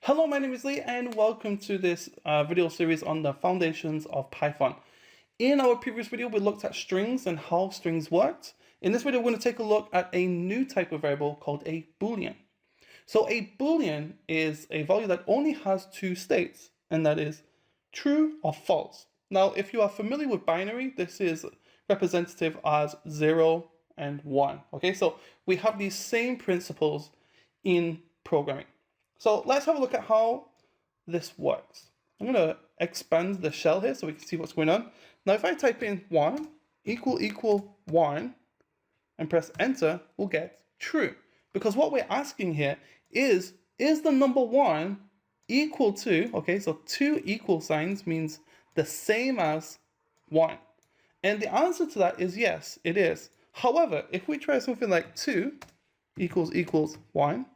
Hello, my name is Lee and welcome to this video series on the foundations of Python. In our previous video, we looked at strings and how strings worked. In this video, we're going to take a look at a new type of variable called a boolean. So a boolean is a value that only has two states, and that is true or false. Now, if you are familiar with binary, this is representative as 0 and 1. Okay, so we have these same principles in programming. So let's have a look at how this works. I'm going to expand the shell here so we can see what's going on. Now, if I type in 1 equal 1 and press enter, we'll get true. Because what we're asking here is the number 1 equal to, okay, so two equal signs means the same as 1. And the answer to that is yes, it is. However, if we try something like 2 equals 1,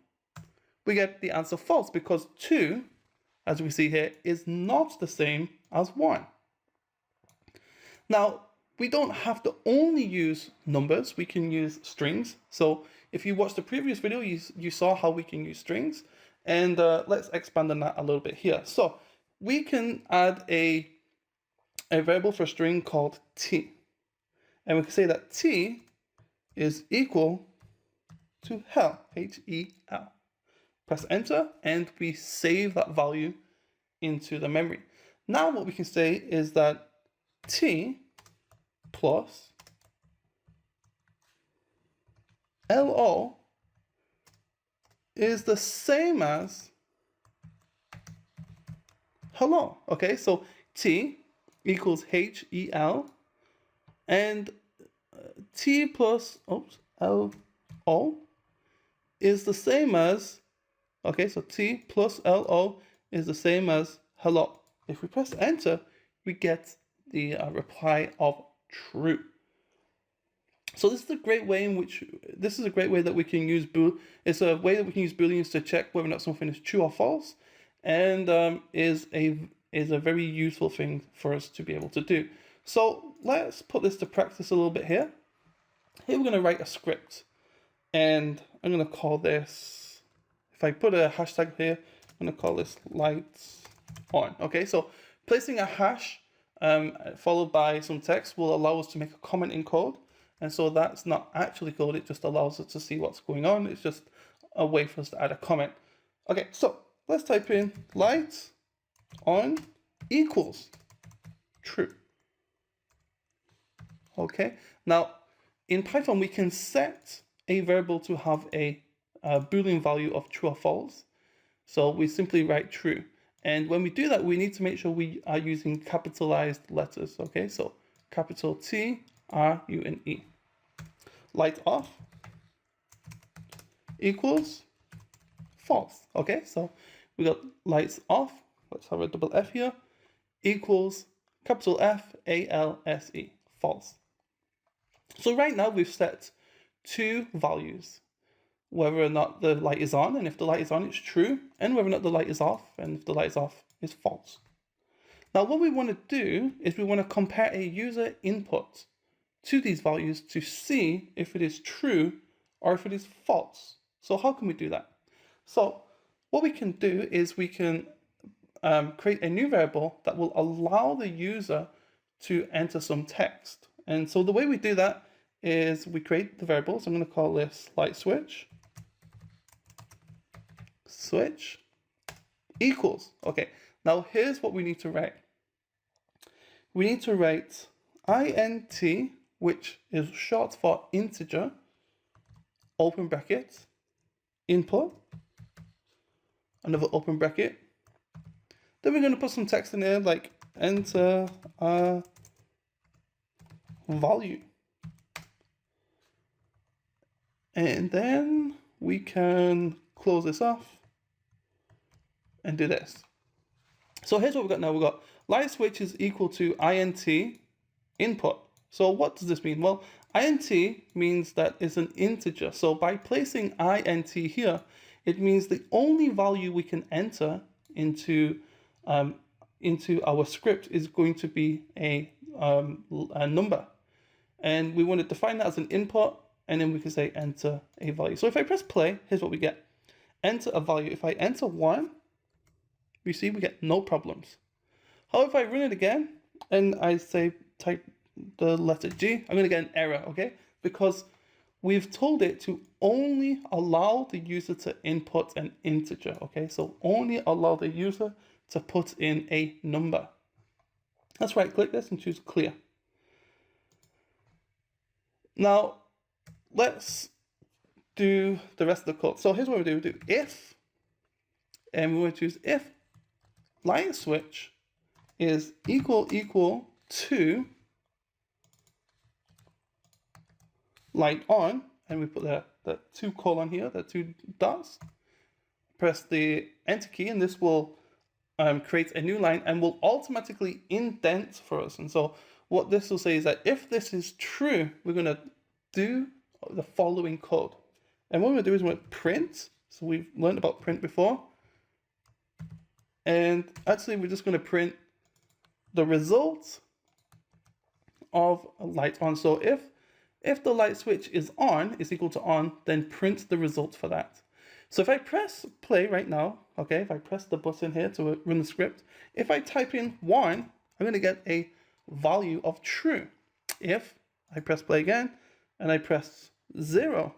we get the answer false because 2, as we see here, is not the same as 1. Now, we don't have to only use numbers, we can use strings. So if you watched the previous video, you saw how we can use strings. And let's expand on that a little bit here. So we can add a variable for a string called t. And we can say that t is equal to hell, H-E-L. Press enter and we save that value into the memory. Now what we can say is that t plus LO is the same as hello. Okay, so t equals HEL and t plus LO is the same as, okay, so t plus LO is the same as hello. If we press enter, we get the reply of true. So this is a great way that we can use it's a way that we can use booleans to check whether or not something is true or false, and is a very useful thing for us to be able to do. So let's put this to practice a little bit here. Here we're going to write a script, and I'm going to call this, if I put a hashtag here, I'm going to call this lights on. Okay, so placing a hash followed by some text will allow us to make a comment in code. And so that's not actually code, it just allows us to see what's going on. It's just a way for us to add a comment. Okay, so let's type in lights on equals true. Okay, now in Python, we can set a variable to have a Boolean value of true or false. So we simply write true. And when we do that, we need to make sure we are using capitalized letters. Okay, so capital T, R, U, and E. Light off equals false. Okay, so we got lights off. Let's have a double F here. Equals capital F, A, L, S, E. False. So right now we've set two values, whether or not the light is on, and if the light is on, it's true, and whether or not the light is off, and if the light is off, it's false. Now what we want to do is we want to compare a user input to these values to see if it is true or if it is false. So how can we do that? So what we can do is we can create a new variable that will allow the user to enter some text. And so the way we do that is we create the variables. I'm going to call this light switch equals. Okay, now here's what we need to write. We need to write int, which is short for integer, open bracket, input, another open bracket. Then we're going to put some text in there like enter a value. And then we can close this off and do this. So here's what we've got now. We've got light switch is equal to int input. So what does this mean? Well, int means that it's an integer. So by placing int here, it means the only value we can enter into our script is going to be a number. And we want to define that as an input, and then we can say enter a value. So if I press play, here's what we get. Enter a value. If I enter 1, you see we get no problems. However, if I run it again and I say type the letter G, I'm going to get an error, okay? Because we've told it to only allow the user to input an integer, okay? So only allow the user to put in a number. Let's right click this and choose clear. Now, let's do the rest of the code. So here's what we do. We do if, and we want to choose if light switch is equal to light on, and we put the 2 colon here, the 2 dots. Press the enter key, and this will create a new line and will automatically indent for us. And so what this will say is that if this is true, we're going to do the following code. And what we're going to do is we're going to print. So we've learned about print before. And actually, we're just going to print the result of a light on. So if the light switch is on, is equal to on, then print the result for that. So if I press play right now, okay, if I press the button here to run the script, if I type in 1, I'm going to get a value of true. If I press play again and I press 0,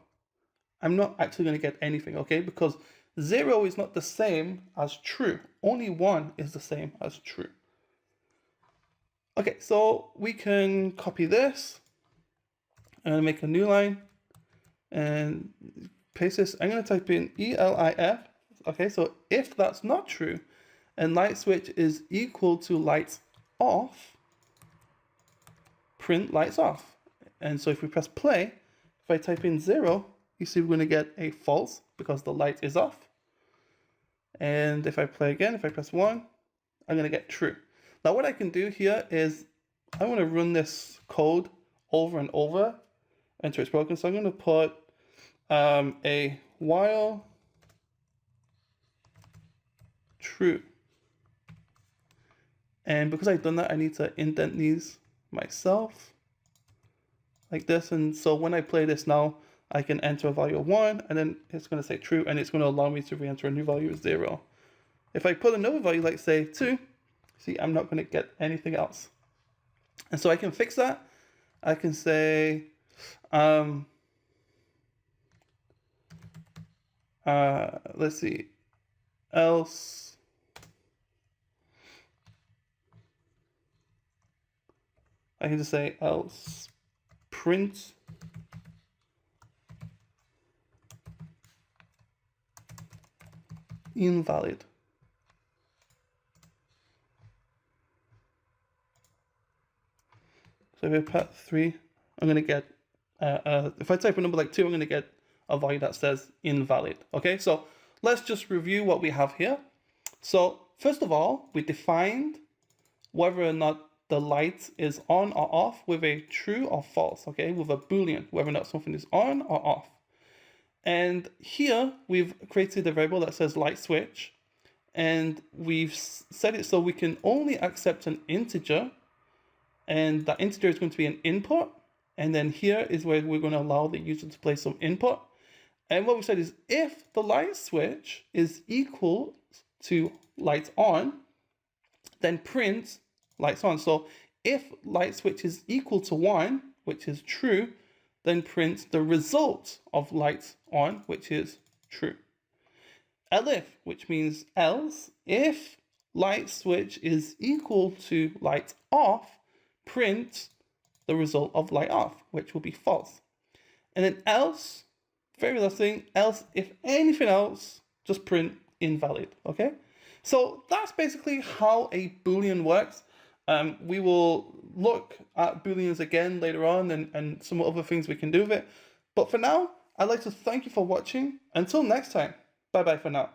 I'm not actually going to get anything, okay, because 0 is not the same as true. Only 1 is the same as true. Okay, so we can copy this and make a new line and paste this. I'm going to type in ELIF. Okay, so if that's not true and light switch is equal to lights off, print lights off. And so if we press play, if I type in 0, you see we're going to get a false because the light is off. And if I play again, if I press 1, I'm going to get true. Now what I can do here is I want to run this code over and over until it's broken. So I'm going to put a while true. And because I've done that, I need to indent these myself like this. And so when I play this now, I can enter a value of 1 and then it's going to say true and it's going to allow me to re-enter a new value of 0. If I put another value like say 2, see, I'm not going to get anything else. And so I can fix that. I can say, let's see, else I can just say else print invalid. So if I put 3, I'm going to get, if I type a number like 2, I'm going to get a value that says invalid. Okay, so let's just review what we have here. So first of all, we defined whether or not the light is on or off with a true or false, okay, with a boolean, whether or not something is on or off. And here we've created a variable that says light switch, and we've set it so we can only accept an integer, and that integer is going to be an input. And then here is where we're going to allow the user to place some input. And what we said is if the light switch is equal to lights on, then print lights on. So if light switch is equal to 1, which is true, then print the result of lights on, which is true. Elif, which means else, if light switch is equal to light off, print the result of light off, which will be false. And then else, very last thing, else if anything else, just print invalid, okay? So that's basically how a Boolean works. We will look at Booleans again later on and some other things we can do with it. But for now, I'd like to thank you for watching. Until next time, bye-bye for now.